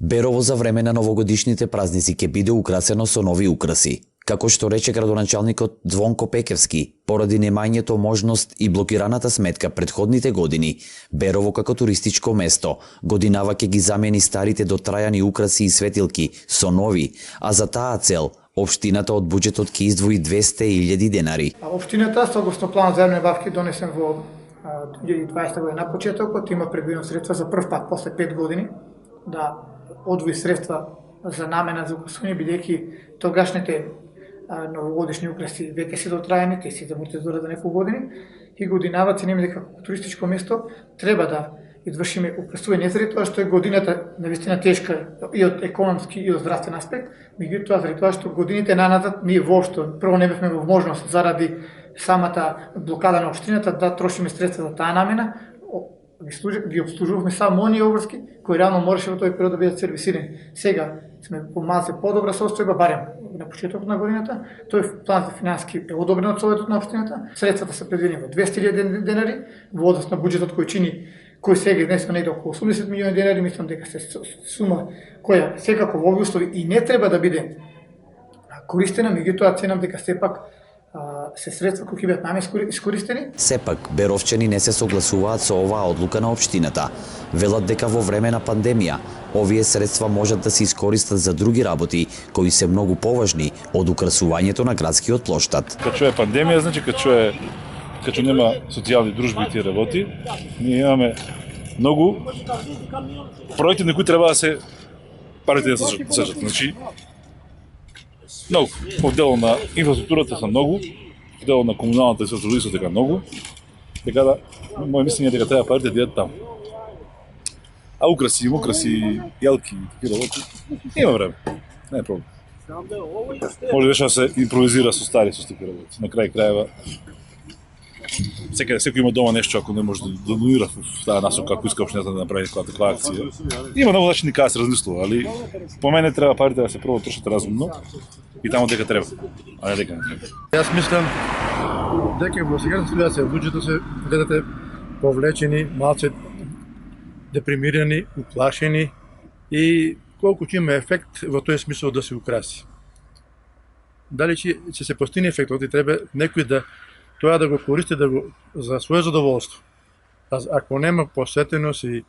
Берово за време на новогодишните празници ќе биде украсено со нови украси. Како што рече градоначалникот Звонко Пекевски, поради немањето можност и блокираната сметка предходните години, Берово како туристичко место годинава ќе ги замени старите дотрајани украси и светилки со нови, а за таа цел општината од буџетот ќе издвои 200.000 денари. Општината согласно план за јавни набавки донесен во 2020 година на почетокот има предвидено средства за прв пат после 5 години да одвои средства за намена за украсување, бидејќи тогашните новогодишни украси веќе се дотрајани, те се амортизираат за неколку години и годинава ценим дека како туристичко место треба да извршиме украсување не заради тоа што е годината навистина тешка и од економски и од здравствен аспект, меѓутоа заради тоа што годините наназад ние воопшто прво не бевме во можност заради самата блокада на општината да трошиме средства за таа намена, ги обслужувавме само оние обврски кои реално можеше во тој период да бидат сервисирани. Сега сме во малце подобра состојба, барем на почетокот на годината. Тој план за финансиски е одобрен од советот на општината. Средствата се предвидени во 200.000 денари во однос на буџетот кој сега изнесува негде околу 80 милиони денари, мислам дека се сума која секако во овие услови и не треба да биде користена, меѓутоа ценам дека сепак се средства кои ќе бидат наменски искористени. Сепак, беровчани не се согласуваат со оваа одлука на општината. Велат дека во време на пандемија, овие средства можат да се искористат за други работи, кои се многу поважни од украсувањето на градскиот плоштад. Качу е пандемија, значи качу нема социјални дружби и тие работи, ние имаме многу проекти на кои треба да се парите да се сочат. Значи, многу. Во дело на инфраструктурата са многу, во дело на комуналната инфраструктура се така многу, така да, моје мислење е дека треба парите да идат таму. А украси, јелки и такива работи, има време, не е проблем. Може беше да се импровизира со такви работи. На крај крајева, секој има дома нешто, ако не може да донира в таа насока, ако иска општината да направи таква акција. Има многу начини кога се размислува, али по мене треба парите да се прво трошат разумно и таму дека треба, а не дека не треба. Јас мислам дека во сегашната ситуација луѓето се гледате повлечени, малце депримирани, уплашени и колку ќе има ефект во тој смисол да се украси. Дали ќе се постигне ефектот и треба некој да тоа да го користи за свое задоволство. Ако нема посветеност и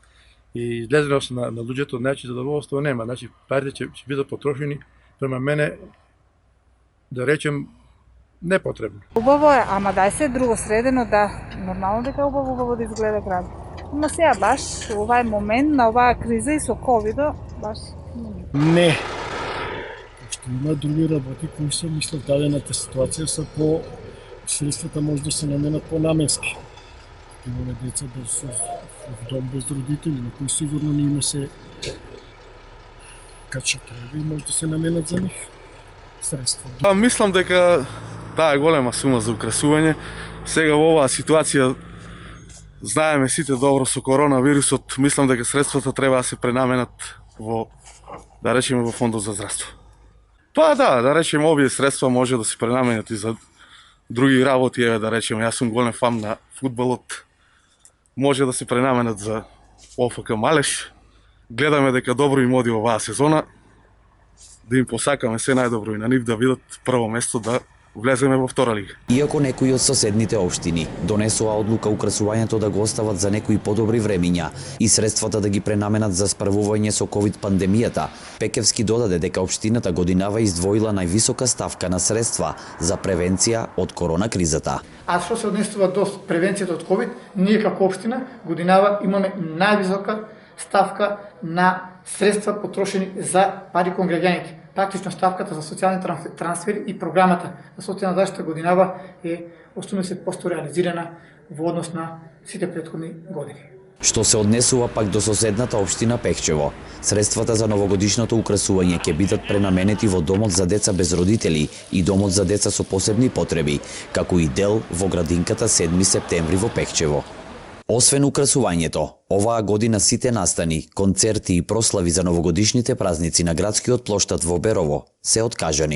излезеност на луѓето, значи задоволство нема. Значи парите ќе бидат потрошени, према мене, да речем, непотребно. Убаво е, ама дај се друго средено да нормално дека е убаво да изгледа град. Но сега баш овај момент на оваа криза и со ковидо баш не. Што има други работи кои се мислам дадената ситуација са по средствата може да се наменат понаменски. Имаме деца без дом без родители, на кои сигурно не има се кача треба и може да се наменат за нив средства. Мислам дека таа е голема сума за украсување. Сега во оваа ситуација знаеме сите добро со коронавирусот, мислам дека средствата треба да се пренаменат во, да речеме, во фондот за здравство. Па да речеме, овие средства може да се пренаменат и за други работи, да речеме, јас сум голем фан на фудбалот, може да се пренаменат за ОФК Малеш. Гледаме дека добро им оди оваа сезона, да им посакаме се најдобро и на нив да видат прво место да влеземе во втора лига. Иако некои од соседните општини донесоа одлука украсувањето да го остават за некои подобри времиња и средствата да ги пренаменат за справување со ковид пандемијата, Пекевски додаде дека општината годинава издвоила највисока ставка на средства за превенција од корона кризата. А што се однесува до превенцијата од ковид, ние како општина годинава имаме највисока ставка на средства потрошени за пари кон граѓаните. Практично ставката за социјални трансфери и програмата за социјална заштита годинава е 80% реализирана во однос на сите претходни години. Што се однесува пак до соседната општина Пехчево, средствата за новогодишното украсување ќе бидат пренаменети во домот за деца без родители и домот за деца со посебни потреби, како и дел во градинката 7 септември во Пехчево. Освен украсувањето, оваа година сите настани, концерти и прослави за новогодишните празници на градскиот плоштад во Берово се откажани.